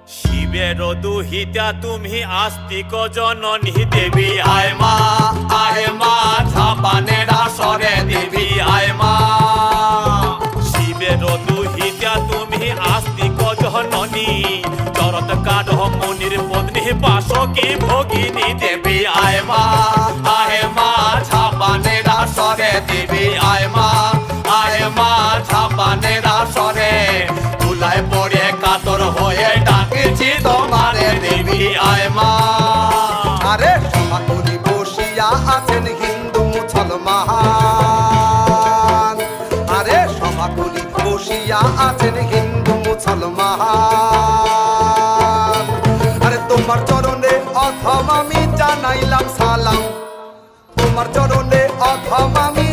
শিবের দুহিতা তুমি আস্তিক জননী দেবী আয় মা ঝাপানের আসরে দেবী আয় মা। শিবের দুহিতা তুমি আস্তিক জননী চরত কাঠ মুনির পত্নী বাসকি ভগিনী দেবী আয় মা ঝাপানের আসরে দেবী আয় মা ঝাপানের আসরে তুলায় পড়ে কাতর হয়ে ডাকেছি তোমারে দেবী আয় মা। আরে সমাকুলি বসিয়া আছেন হিন্দু মুসলমান, আরে সমাকুলি বসিয়া আছেন হিন্দু মুসলমান। আরে তোমার চরণে অথম আমি জানাইলাম সালাম, তোমার চরণে অথম আমি